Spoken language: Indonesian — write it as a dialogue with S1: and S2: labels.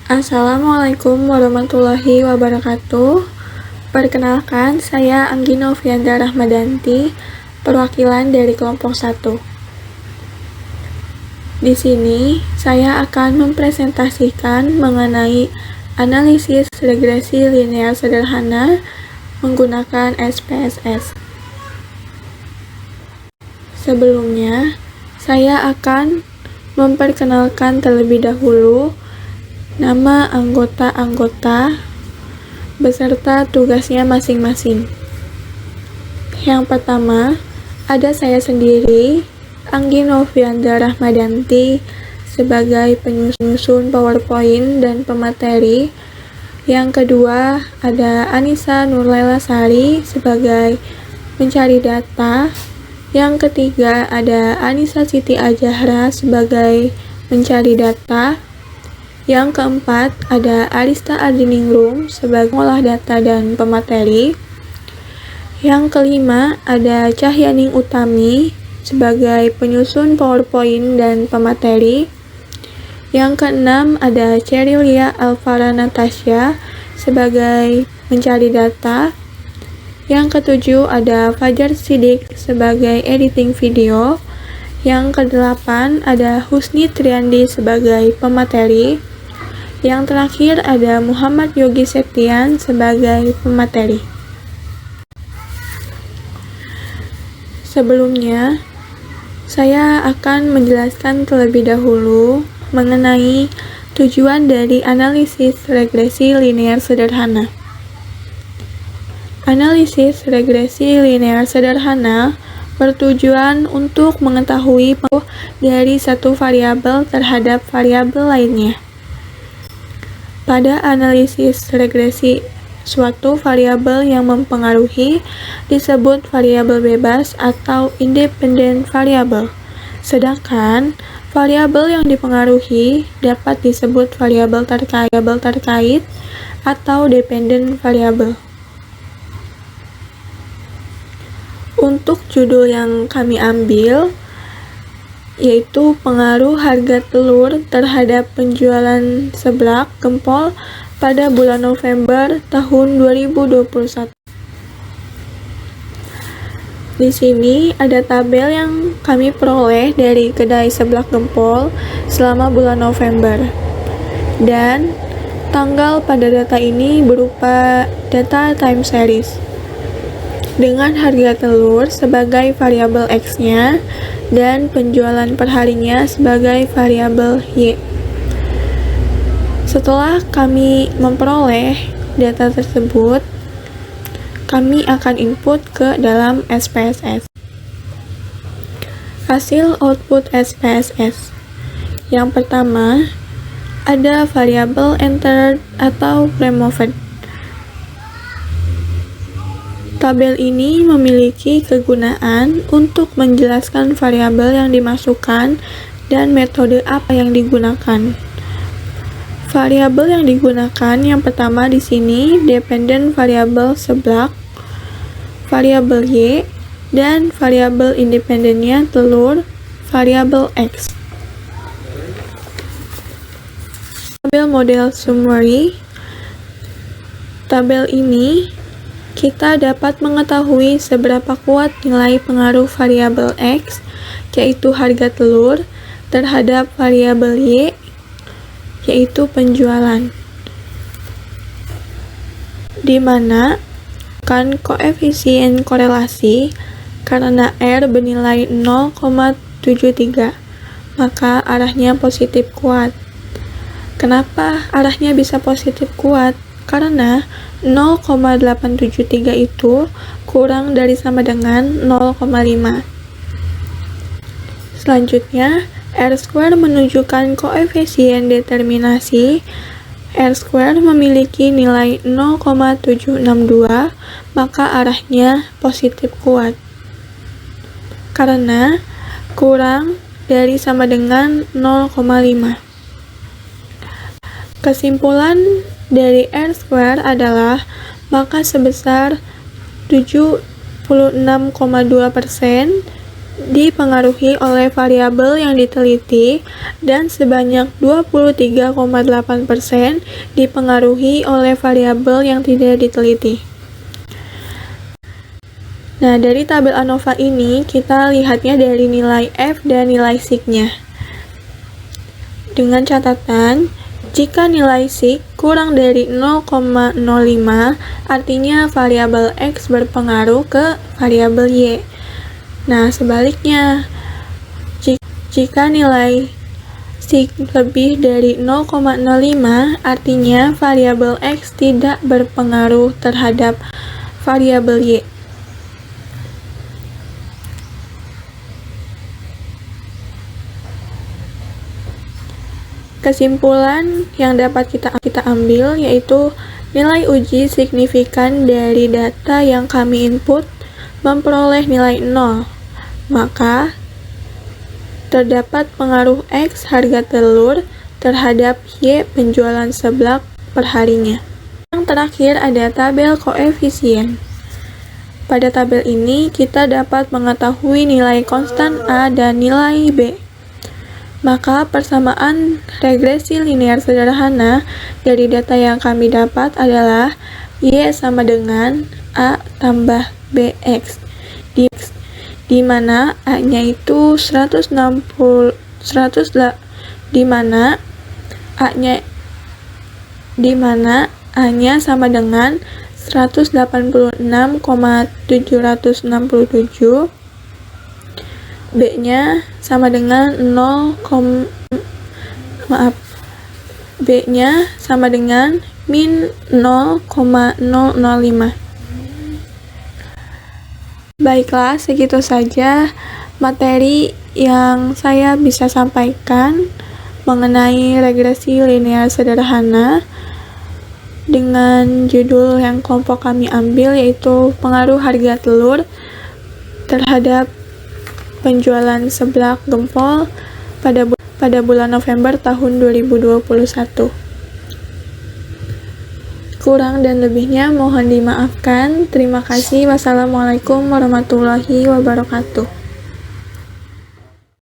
S1: Assalamualaikum warahmatullahi wabarakatuh. Perkenalkan, saya Anggi Novianda Rahmadanti, perwakilan dari kelompok 1. Di sini, saya akan mempresentasikan mengenai analisis regresi linear sederhana menggunakan SPSS. Sebelumnya, saya akan memperkenalkan terlebih dahulu nama anggota-anggota beserta tugasnya masing-masing. Yang pertama, ada saya sendiri, Anggi Novianda Rahmadanti, sebagai penyusun PowerPoint dan pemateri. Yang kedua, ada Anissa Nurlaila Sari sebagai pencari data. Yang ketiga, ada Anissa Siti Azahra sebagai pencari data. Yang keempat, ada Arista Adiningrum sebagai pengolah data dan pemateri. Yang kelima, ada Cahyaning Utami sebagai penyusun PowerPoint dan pemateri. Yang keenam, ada Cerilia Alvara Natasha sebagai pencari data. Yang ketujuh, ada Fajar Sidik sebagai editing video. Yang kedelapan, ada Husni Triandi sebagai pemateri. Yang terakhir ada Muhammad Yogi Septian sebagai pemateri. Sebelumnya, saya akan menjelaskan terlebih dahulu mengenai tujuan dari analisis regresi linear sederhana. Analisis regresi linear sederhana bertujuan untuk mengetahui pengaruh dari satu variabel terhadap variabel lainnya. Pada analisis regresi, suatu variabel yang mempengaruhi disebut variabel bebas atau independent variable. Sedangkan variabel yang dipengaruhi dapat disebut variabel terkait atau dependent variable. Untuk judul yang kami ambil yaitu pengaruh harga telur terhadap penjualan seblak gempol pada bulan November tahun 2021. Di sini ada tabel yang kami peroleh dari kedai seblak gempol selama bulan November. Dan tanggal pada data ini berupa data time series dengan harga telur sebagai variabel X-nya dan penjualan perharinya sebagai variabel Y. Setelah kami memperoleh data tersebut, kami akan input ke dalam SPSS. Hasil output SPSS. Yang pertama, ada variabel entered atau removed. Tabel ini memiliki kegunaan untuk menjelaskan variabel yang dimasukkan dan metode apa yang digunakan. Variabel yang digunakan yang pertama di sini dependent variable seblak, variabel Y, dan variabel independennya telur, variabel X. Tabel model summary. Tabel ini kita dapat mengetahui seberapa kuat nilai pengaruh variabel X, yaitu harga telur, terhadap variabel Y, yaitu penjualan. Di mana kan koefisien korelasi karena R bernilai 0,73, maka arahnya positif kuat. Kenapa arahnya bisa positif kuat? Karena 0,873 itu kurang dari sama dengan 0,5. Selanjutnya, R² menunjukkan koefisien determinasi. R² memiliki nilai 0,762, maka arahnya positif kuat. Karena kurang dari sama dengan 0,5. Kesimpulan dari R² adalah maka sebesar 76,2% dipengaruhi oleh variabel yang diteliti dan sebanyak 23,8% dipengaruhi oleh variabel yang tidak diteliti. Nah, dari tabel ANOVA ini kita lihatnya dari nilai F dan nilai SIG-nya. Dengan catatan, jika nilai SIG kurang dari 0,05, artinya variabel X berpengaruh ke variabel Y. Nah, sebaliknya, jika nilai SIG lebih dari 0,05, artinya variabel X tidak berpengaruh terhadap variabel Y. Kesimpulan yang dapat kita ambil yaitu nilai uji signifikan dari data yang kami input memperoleh nilai 0. Maka, terdapat pengaruh X harga telur terhadap Y penjualan seblak per harinya. Yang terakhir ada tabel koefisien. Pada tabel ini, kita dapat mengetahui nilai konstan A dan nilai B. Maka persamaan regresi linear sederhana dari data yang kami dapat adalah Y sama dengan A tambah BX, di mana A-nya itu 160, di mana A-nya sama dengan 186,767, B-nya sama dengan B-nya sama dengan min 0,005. Baiklah, segitu saja materi yang saya bisa sampaikan mengenai regresi linear sederhana dengan judul yang kelompok kami ambil yaitu pengaruh harga telur terhadap penjualan seblak gempol pada bulan November tahun 2021. Kurang dan lebihnya mohon dimaafkan. Terima kasih. Wassalamualaikum warahmatullahi wabarakatuh.